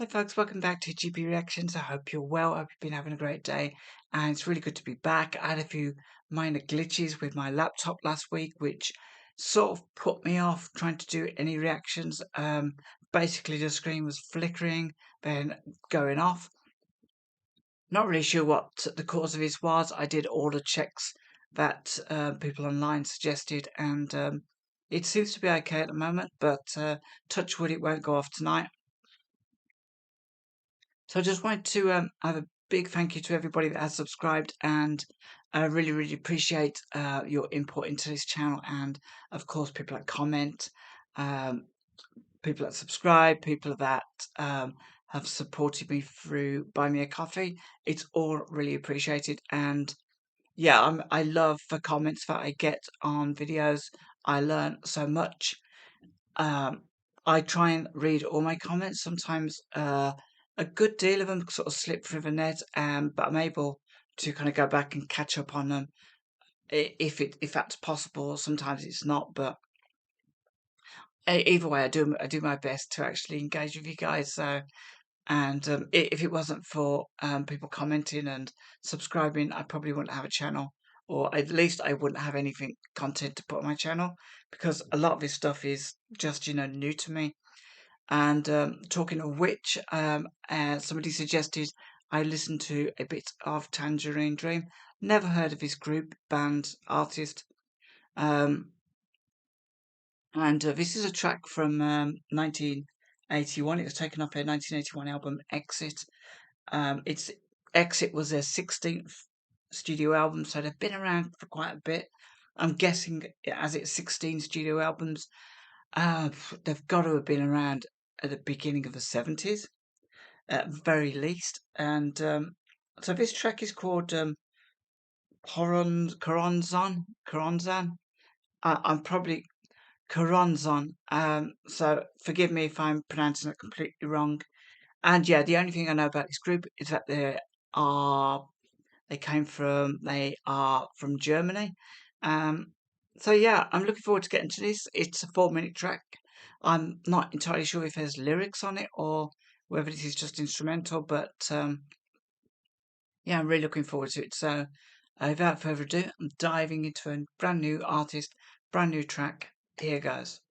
Hi folks, welcome back to GP Reactions. I hope you're well. I hope you've been having a great day. And it's really good to be back. I had a few minor glitches with my laptop last week, which sort of put me off trying to do any reactions. Basically the screen was flickering, then going off. Not really sure what the cause of this was. I did all the checks that people online suggested, and it seems to be okay at the moment, but touch wood, it won't go off tonight. So I just wanted to have a big thank you to everybody that has subscribed, and I really, really appreciate your input into this channel, and of course people that comment, um, people that subscribe, people that have supported me through Buy Me a Coffee. It's all really appreciated, and yeah, I love the comments that I get on videos. I learn so much. Um, I try and read all my comments. Sometimes a good deal of them sort of slip through the net, but I'm able to kind of go back and catch up on them if that's possible. Sometimes it's not, but either way, I do my best to actually engage with you guys. So, and if it wasn't for people commenting and subscribing, I probably wouldn't have a channel, or at least I wouldn't have anything content to put on my channel, because a lot of this stuff is just new to me. And talking of which, somebody suggested I listen to a bit of Tangerine Dream. Never heard of his group, band, artist. Um, and this is a track from 1981. It was taken off their 1981 album Exit. Its Exit was their 16th studio album, so they've been around for quite a bit. I'm guessing as it's 16 studio albums, they've got to have been around at the beginning of the 70s, at very least. And so this track is called Choronzon. Choronzon. I'm probably Choronzon. So forgive me if I'm pronouncing it completely wrong. And yeah, the only thing I know about this group is that are they are from Germany. Um, so yeah, I'm looking forward to getting to this. It's a 4-minute track. I'm not entirely sure if there's lyrics on it or whether this is just instrumental, but yeah, I'm really looking forward to it. So without further ado, I'm diving into a brand new artist, brand new track. Here goes.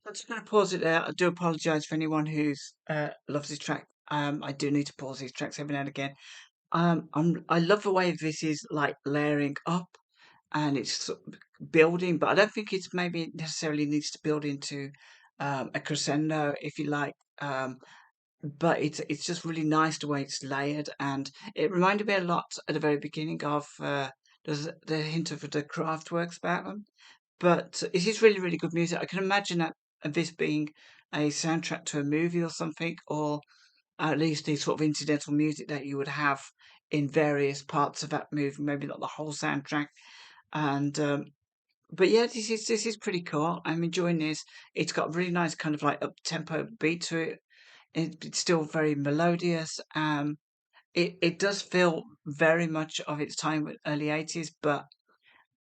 I'm just going to pause it there. I do apologise for anyone who's loves this track. I do need to pause these tracks every now and again. I love the way this is like layering up, and it's sort of building, but I don't think it's maybe necessarily needs to build into a crescendo, if you like. But it's just really nice the way it's layered, and it reminded me a lot at the very beginning of there's the hint of the Kraftwerks about them. but it is really, really good music. I can imagine that this being a soundtrack to a movie or something, or at least the sort of incidental music that you would have in various parts of that movie, maybe not the whole soundtrack. And but yeah, this is pretty cool. I'm enjoying this. It's got a really nice kind of like up tempo beat to it. It's still very melodious. It does feel very much of its time with early 80s, but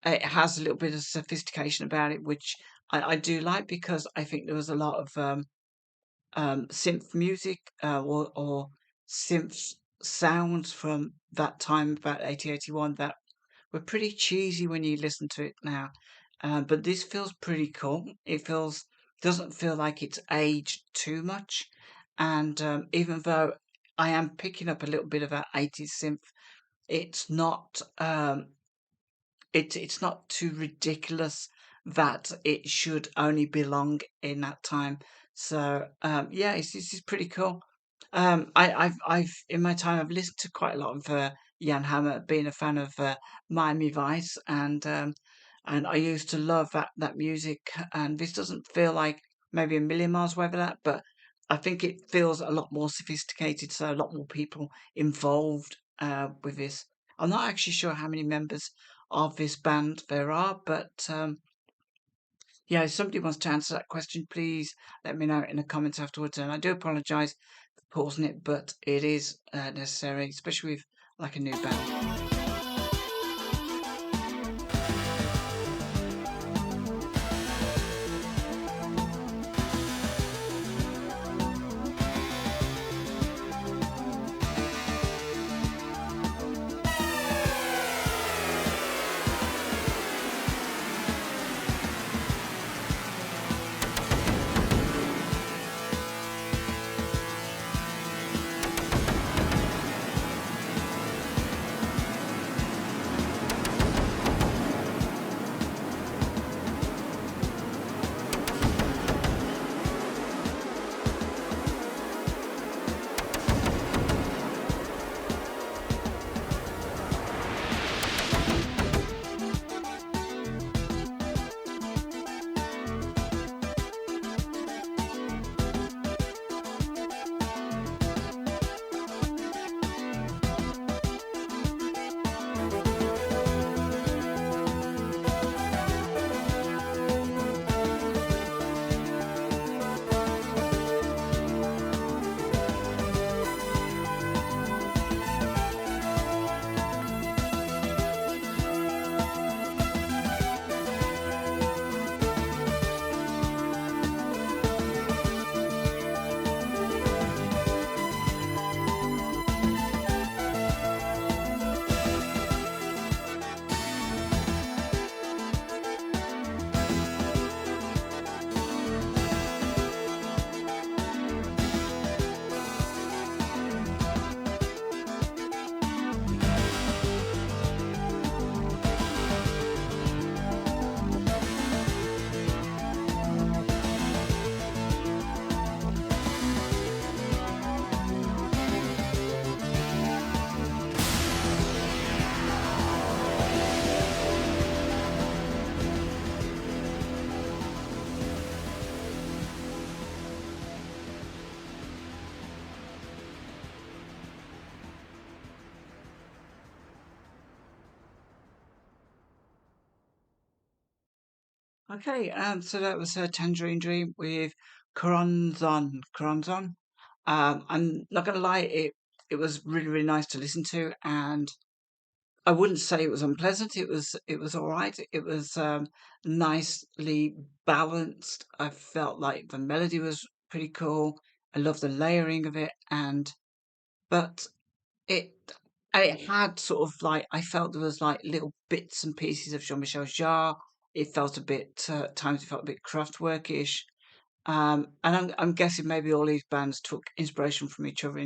it has a little bit of sophistication about it, which I do like because I think there was a lot of synth music or synth sounds from that time, about 80, 81, that were pretty cheesy when you listen to it now. But this feels pretty cool. It doesn't feel like it's aged too much. And even though I am picking up a little bit of that 80s synth, it's not it's not too ridiculous that it should only belong in that time. So yeah, this is pretty cool. I've in my time I've listened to quite a lot of Jan Hammer, being a fan of Miami Vice, and I used to love that music. And this doesn't feel like maybe a million miles away from that, but I think it feels a lot more sophisticated. So a lot more people involved with this. I'm not actually sure how many members of this band there are, but yeah, if somebody wants to answer that question, please let me know in the comments afterwards. And I do apologise for pausing it, but it is necessary, especially with like a new band. Okay, so that was Tangerine Dream with Choronzon. Choronzon. I'm not gonna lie, it was really, really nice to listen to, and I wouldn't say it was unpleasant. It was all right. It was nicely balanced. I felt like the melody was pretty cool. I love the layering of it, and but it it had sort of like, I felt there was like little bits and pieces of Jean-Michel Jarre. It felt a bit at times it felt a bit Kraftwerkish. And I'm guessing maybe all these bands took inspiration from each other,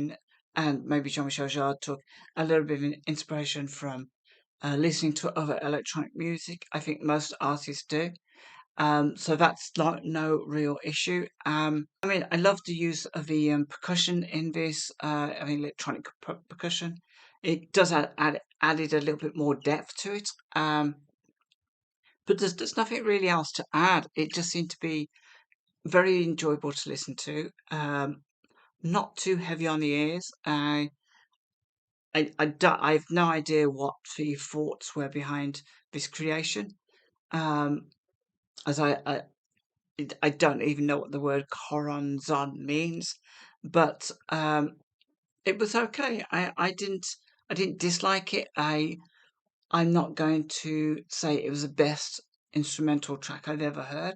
and maybe Jean-Michel Jarre took a little bit of inspiration from listening to other electronic music. I think most artists do. So that's like no real issue. I mean, I love the use of the percussion in this. I mean, electronic percussion. It does added a little bit more depth to it. But there's nothing really else to add. It just seemed to be very enjoyable to listen to. Not too heavy on the ears. I have no idea what the thoughts were behind this creation. Um, as I don't even know what the word Choronzon means, but it was okay. I didn't dislike it. I'm not going to say it was the best instrumental track I've ever heard,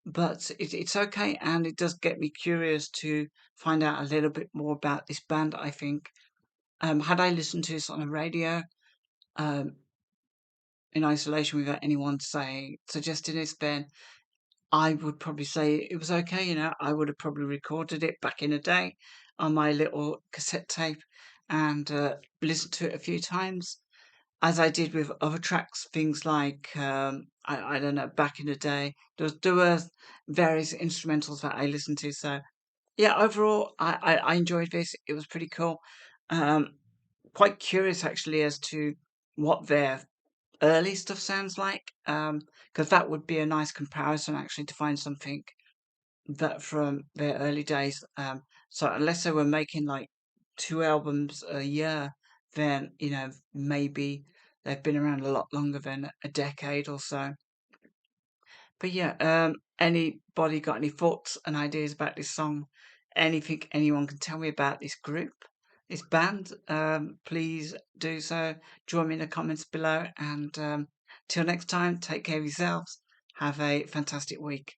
but it's okay, and it does get me curious to find out a little bit more about this band. I think had I listened to this on the radio, um, in isolation without anyone saying suggesting this, then I would probably say it was okay. I would have probably recorded it back in the day on my little cassette tape and listened to it a few times, as I did with other tracks. Things like I don't know, back in the day, there were various instrumentals that I listened to. So yeah, overall, I enjoyed this. It was pretty cool. Um, quite curious actually as to what their early stuff sounds like, because that would be a nice comparison actually to find something that from their early days. So unless they were making like 2 albums a year, then maybe they've been around a lot longer than a decade or so. But yeah, anybody got any thoughts and ideas about this song? Anything anyone can tell me about this group, this band? Please do so. Join me in the comments below. And till next time, take care of yourselves. Have a fantastic week.